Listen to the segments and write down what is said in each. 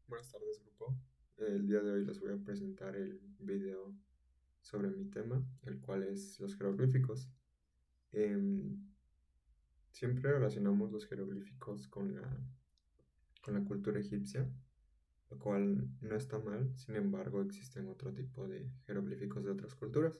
Buenas tardes, grupo. El día de hoy les voy a presentar el video sobre mi tema, el cual es los jeroglíficos. Em, Siempre relacionamos los jeroglíficos con la cultura egipcia, lo cual no está mal. Sin embargo, existen otro tipo de jeroglíficos de otras culturas.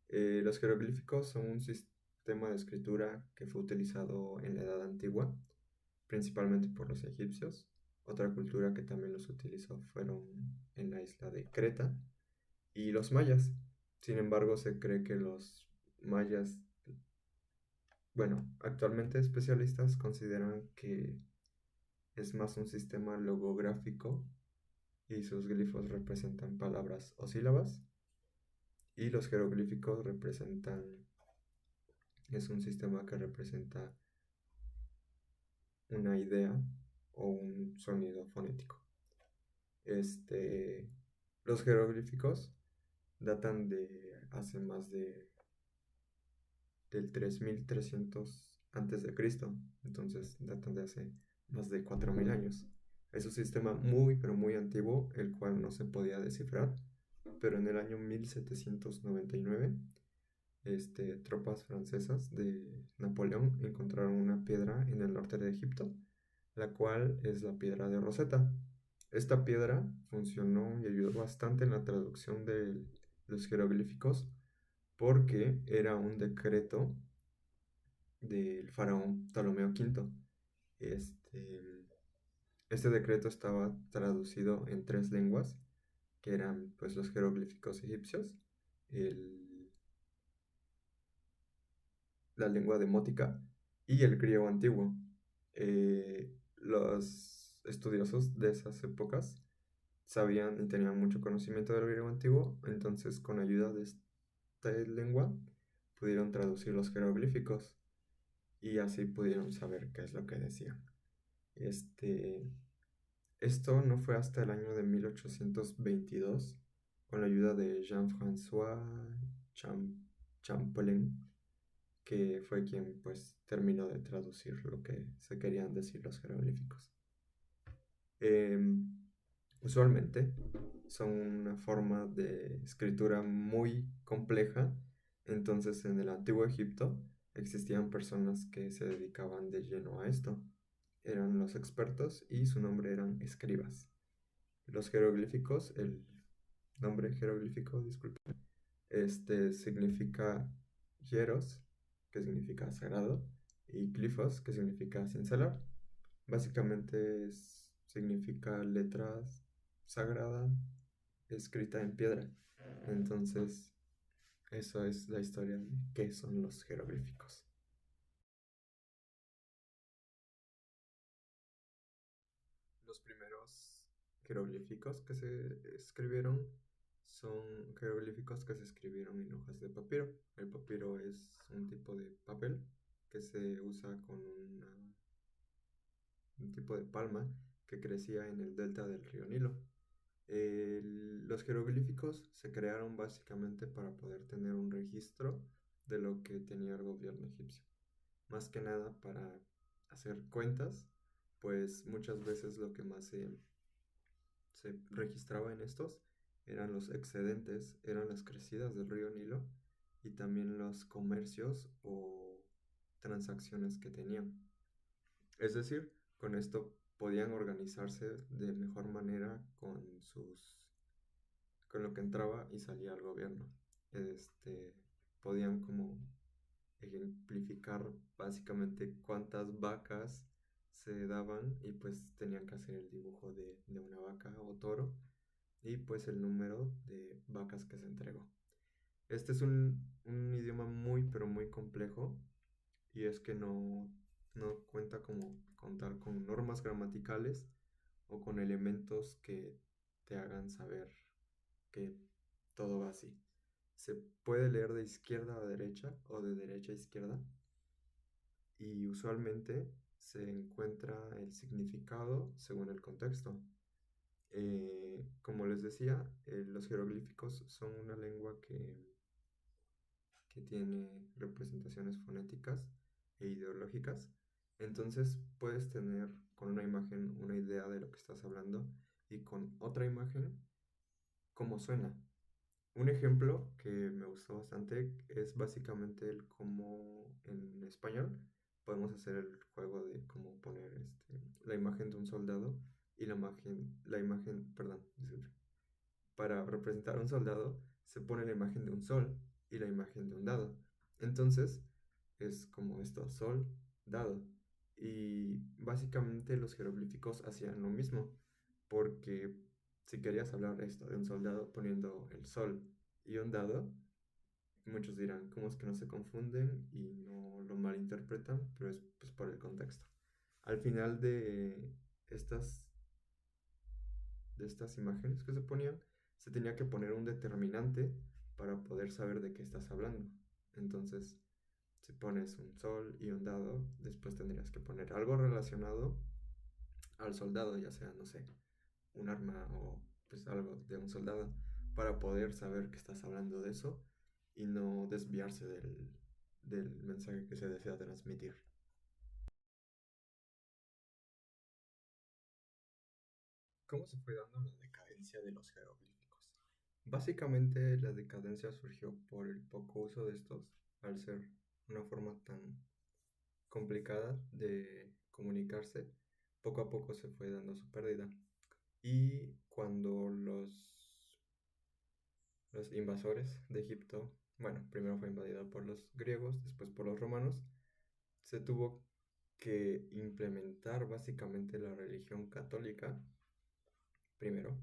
Los jeroglíficos son un sistema de escritura que fue utilizado en la Edad Antigua, principalmente por los egipcios. Otra cultura que también los utilizó fueron en la isla de Creta y los mayas. Sin embargo, se cree que los mayas, bueno, actualmente especialistas consideran que es más un sistema logográfico y sus glifos representan palabras o sílabas, y los jeroglíficos es un sistema que representa una idea o un sonido fonético. Este, los jeroglíficos datan de hace más del 3300 antes de Cristo, entonces datan de hace más de 4000 años. Es un sistema muy pero muy antiguo, el cual no se podía descifrar, pero en el año 1799, tropas francesas de Napoleón encontraron una piedra en el norte de Egipto, la cual es la piedra de Rosetta. Esta piedra funcionó y ayudó bastante en la traducción de los jeroglíficos porque era un decreto del faraón Ptolomeo V. Este, este decreto estaba traducido en tres lenguas, que eran pues los jeroglíficos egipcios, el- la lengua demótica y el griego antiguo. Los estudiosos de esas épocas sabían y tenían mucho conocimiento del griego antiguo, entonces con ayuda de esta lengua pudieron traducir los jeroglíficos y así pudieron saber qué es lo que decían. Este, Esto no fue hasta el año de 1822, con la ayuda de Jean-François Champollion, que fue quien pues terminó de traducir lo que se querían decir los jeroglíficos. Em, Usualmente son una forma de escritura muy compleja, entonces en el antiguo Egipto existían personas que se dedicaban de lleno a esto. Eran los expertos y su nombre eran escribas. Los jeroglíficos, el nombre jeroglífico, disculpe, significa hieros, que significa sagrado, y glifos, que significa cincelar. Básicamente significa letras sagrada escrita en piedra. Entonces, eso es la historia de qué son los jeroglíficos. Los primeros jeroglíficos que se escribieron son jeroglíficos que se escribieron en hojas de papiro. El papiro es un tipo de papel que se usa con un tipo de palma que crecía en el delta del río Nilo. Los jeroglíficos se crearon básicamente para poder tener un registro de lo que tenía el gobierno egipcio. Más que nada para hacer cuentas, pues muchas veces lo que más se registraba en estos eran los excedentes, eran las crecidas del río Nilo y también los comercios o transacciones que tenían. Es decir, con esto podían organizarse de mejor manera con lo que entraba y salía al gobierno. Podían como ejemplificar básicamente cuántas vacas se daban y pues tenían que hacer el dibujo de una vaca o toro y pues el número de vacas que se entregó. Este es un idioma muy pero muy complejo y es que no cuenta como contar con normas gramaticales o con elementos que te hagan saber que todo va así. Se puede leer de izquierda a derecha o de derecha a izquierda y usualmente se encuentra el significado según el contexto. Como les decía, los jeroglíficos son una lengua que tiene representaciones fonéticas e ideológicas. Entonces puedes tener con una imagen una idea de lo que estás hablando, y con otra imagen cómo suena. Un ejemplo que me gustó bastante es básicamente el cómo en español podemos hacer el juego de cómo poner la imagen de un soldado y perdón, disculpe. Para representar a un soldado se pone la imagen de un sol y la imagen de un dado. Entonces es como esto, sol, dado. Y básicamente los jeroglíficos hacían lo mismo, porque si querías hablar esto de un soldado poniendo el sol y un dado, muchos dirán, ¿cómo es que no se confunden y no lo malinterpretan? Pero es pues por el contexto. Al final estas de estas imágenes que se ponían, se tenía que poner un determinante para poder saber de qué estás hablando. Entonces, si pones un sol y un dado, después tendrías que poner algo relacionado al soldado, ya sea, no sé, un arma o pues algo de un soldado, para poder saber que estás hablando de eso y no desviarse del mensaje que se desea transmitir. ¿Cómo se fue dando la decadencia de los jeroglíficos? Básicamente la decadencia surgió por el poco uso de estos, al ser una forma tan complicada de comunicarse, poco a poco se fue dando su pérdida. Y cuando los invasores de Egipto, bueno, primero fue invadido por los griegos, después por los romanos, se tuvo que implementar básicamente la religión católica primero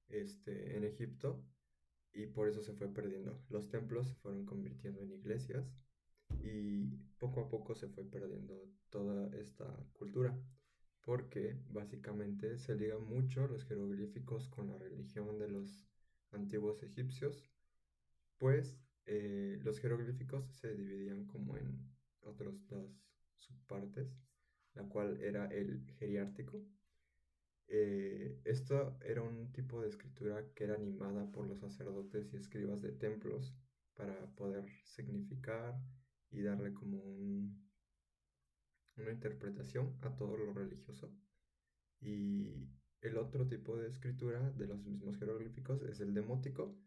en Egipto y por eso se fue perdiendo. Los templos se fueron convirtiendo en iglesias y poco a poco se fue perdiendo toda esta cultura, porque básicamente se ligan mucho los jeroglíficos con la religión de los antiguos egipcios, pues los jeroglíficos se dividían como en otros dos subpartes, la cual era el geriático. Esto era un tipo de escritura que era animada por los sacerdotes y escribas de templos para poder significar y darle como una interpretación a todo lo religioso. Y el otro tipo de escritura de los mismos jeroglíficos es el demótico,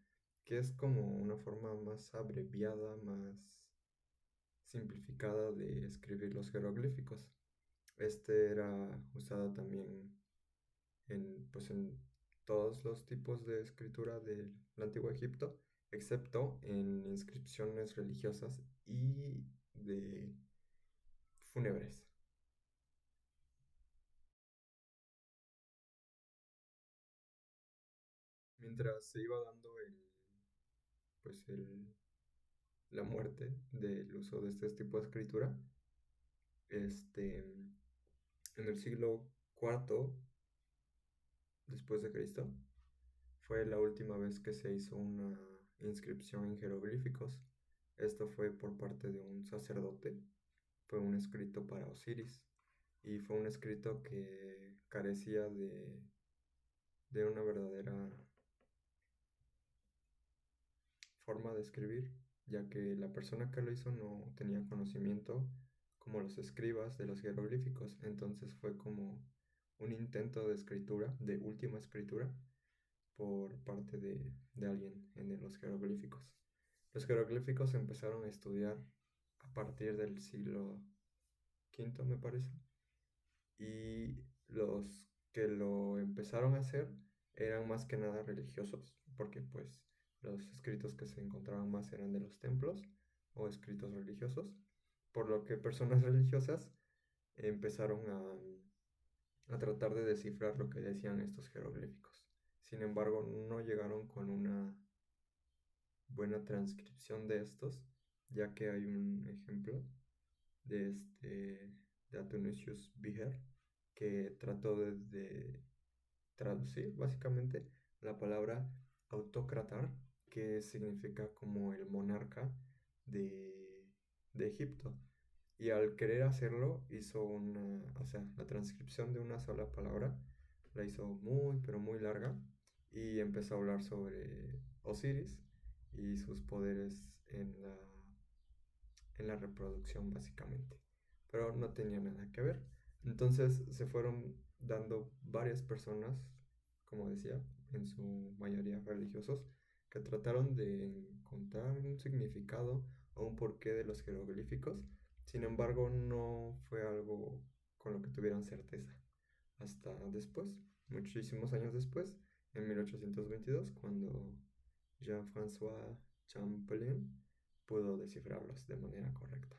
que es como una forma más abreviada, más simplificada de escribir los jeroglíficos. Este era usado también pues en todos los tipos de escritura del antiguo Egipto, excepto en inscripciones religiosas y de fúnebres. Mientras se iba dando pues la muerte del uso de este tipo de escritura, en el siglo IV después de Cristo, fue la última vez que se hizo una inscripción en jeroglíficos. Esto fue por parte de un sacerdote. Fue un escrito para Osiris y fue un escrito que carecía de una verdadera forma de escribir, ya que la persona que lo hizo no tenía conocimiento como los escribas de los jeroglíficos. Entonces fue como un intento de escritura, de última escritura, por parte de alguien en los jeroglíficos. Los jeroglíficos se empezaron a estudiar a partir del siglo V, me parece, y los que lo empezaron a hacer eran más que nada religiosos, porque pues los escritos que se encontraban más eran de los templos o escritos religiosos, por lo que personas religiosas empezaron a tratar de descifrar lo que decían estos jeroglíficos. Sin embargo, no llegaron con una buena transcripción de estos, ya que hay un ejemplo de de Athanasius Beher, que trató de traducir básicamente la palabra autócratar, que significa como el monarca de Egipto. Y al querer hacerlo, hizo o sea, la transcripción de una sola palabra, la hizo muy, pero muy larga, y empezó a hablar sobre Osiris y sus poderes en la reproducción básicamente, pero no tenía nada que ver. Entonces se fueron dando varias personas como decía, en su mayoría religiosos, que trataron de encontrar un significado o un porqué de los jeroglíficos. Sin embargo, no fue algo con lo que tuvieran certeza. Hasta después, muchísimos años después, en 1822, cuando Jean-François Champollion pudo descifrarlos de manera correcta.